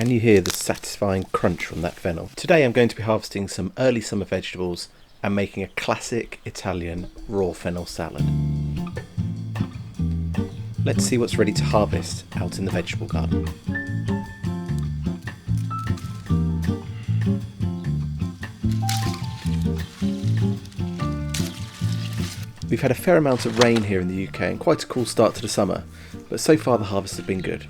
Can you hear the satisfying crunch from that fennel? Today I'm going to be harvesting some early summer vegetables and making a classic Italian raw fennel salad. Let's see what's ready to harvest out in the vegetable garden. We've had a fair amount of rain here in the UK and quite a cool start to the summer, but so far the harvests have been good.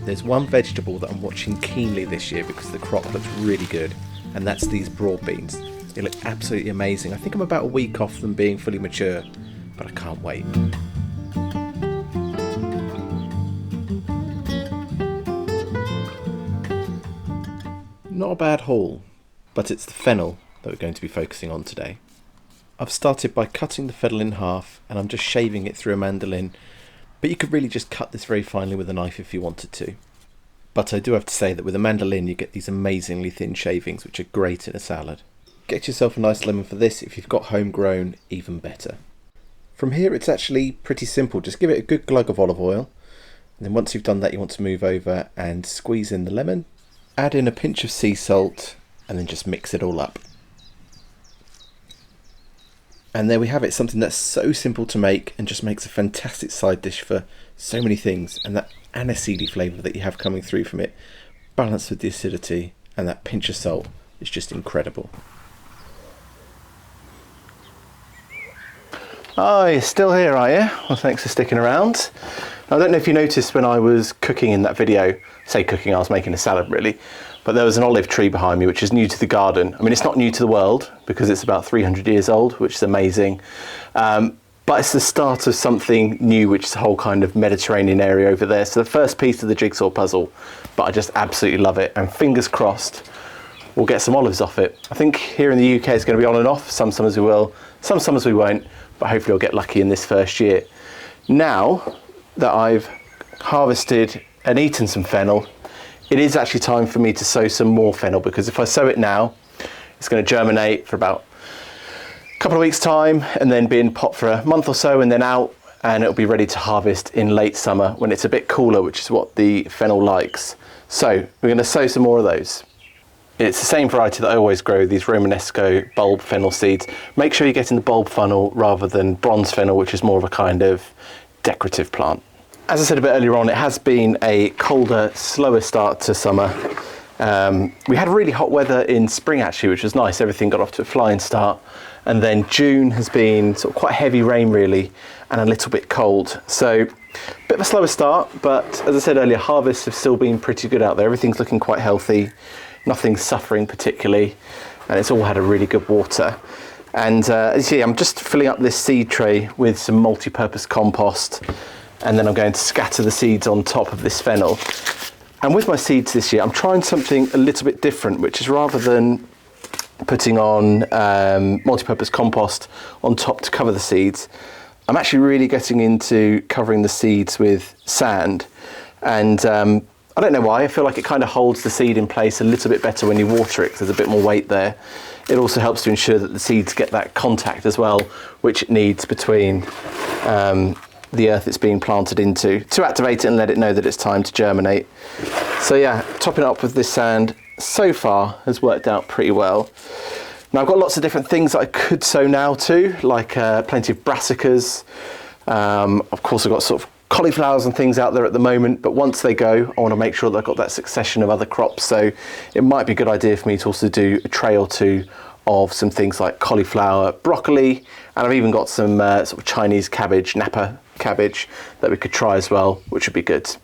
There's one vegetable that I'm watching keenly this year because the crop looks really good, and that's these broad beans. They look absolutely amazing. I think I'm about a week off them being fully mature, but I can't wait. Not a bad haul, but it's the fennel that we're going to be focusing on today. I've started by cutting the fennel in half, and I'm just shaving it through a mandolin. But you could really just cut this very finely with a knife if you wanted to. But I do have to say that with a mandolin you get these amazingly thin shavings which are great in a salad. Get yourself a nice lemon for this. If you've got homegrown, even better. From here it's actually pretty simple. Just give it a good glug of olive oil. And then once you've done that you want to move over and squeeze in the lemon. Add in a pinch of sea salt and then just mix it all up. And there we have it, something that's so simple to make and just makes a fantastic side dish for so many things. And that aniseedy flavour that you have coming through from it, balanced with the acidity and that pinch of salt, is just incredible. Oh, you're still here, are you? Well, thanks for sticking around. I don't know if you noticed when I was cooking in that video, say cooking, I was making a salad really, but there was an olive tree behind me which is new to the garden. I mean, it's not new to the world because it's about 300 years old, which is amazing. But it's the start of something new, which is the whole kind of Mediterranean area over there. So the first piece of the jigsaw puzzle, but I just absolutely love it. And fingers crossed, we'll get some olives off it. I think here in the UK it's going to be on and off. Some summers we will, some summers we won't, but hopefully I'll get lucky in this first year. Now that I've harvested and eaten some fennel, it is actually time for me to sow some more fennel, because if I sow it now, it's going to germinate for about a couple of weeks time and then be in pot for a month or so and then out, and it'll be ready to harvest in late summer when it's a bit cooler, which is what the fennel likes. So we're going to sow some more of those. It's the same variety that I always grow, these Romanesco bulb fennel seeds. Make sure you're getting the bulb fennel rather than bronze fennel, which is more of a kind of decorative plant. As I said a bit earlier on, it has been a colder, slower start to summer. We had really hot weather in spring actually, which was nice. Everything got off to a flying start. And then June has been sort of quite heavy rain really, and a little bit cold. So a bit of a slower start, but as I said earlier, harvests have still been pretty good out there. Everything's looking quite healthy. Nothing's suffering particularly, and it's all had a really good water. And as you see, I'm just filling up this seed tray with some multi-purpose compost, and then I'm going to scatter the seeds on top of this fennel. And with my seeds this year, I'm trying something a little bit different, which is rather than putting on multi-purpose compost on top to cover the seeds, I'm actually really getting into covering the seeds with sand. And I don't know why, I feel like it kind of holds the seed in place a little bit better when you water it, because there's a bit more weight there. It also helps to ensure that the seeds get that contact as well, which it needs between the earth it's being planted into, to activate it and let it know that it's time to germinate. So yeah, topping it up with this sand so far has worked out pretty well. Now I've got lots of different things that I could sow now too, like plenty of brassicas. Of course I've got sort of cauliflowers and things out there at the moment, but once they go, I want to make sure that I've got that succession of other crops. So it might be a good idea for me to also do a tray or two of some things like cauliflower, broccoli, and I've even got some sort of Chinese cabbage, Napa cabbage, that we could try as well, which would be good.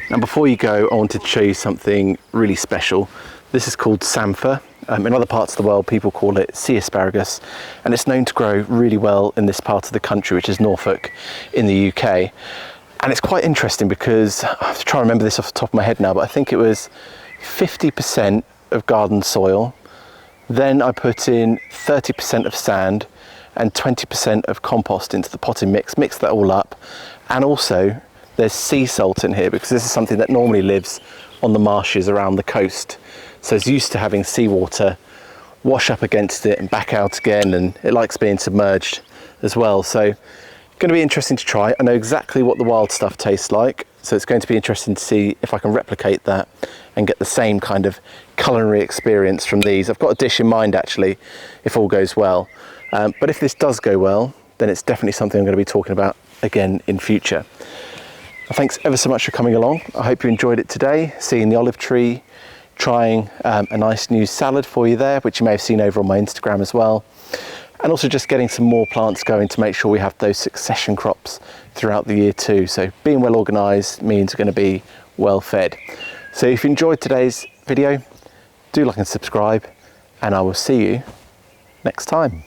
Now before you go, I wanted to show you something really special. This is called Samphire. In other parts of the world, people call it sea asparagus, and it's known to grow really well in this part of the country, which is Norfolk in the UK. And it's quite interesting because, I have to try and remember this off the top of my head now, but I think it was 50% of garden soil. Then I put in 30% of sand and 20% of compost into the potting mix, mix that all up. And also there's sea salt in here because this is something that normally lives on the marshes around the coast. So it's used to having seawater wash up against it and back out again, and it likes being submerged as well. So going to be interesting to try. I know exactly what the wild stuff tastes like, so it's going to be interesting to see if I can replicate that and get the same kind of culinary experience from these. I've got a dish in mind actually, if all goes well. But if this does go well, then it's definitely something I'm going to be talking about again in future. Well, thanks ever so much for coming along. I hope you enjoyed it today, seeing the olive tree, trying a nice new salad for you there, which you may have seen over on my Instagram as well. And also just getting some more plants going to make sure we have those succession crops throughout the year too. So being well organised means we're going to be well fed. So if you enjoyed today's video, do like and subscribe, and I will see you next time.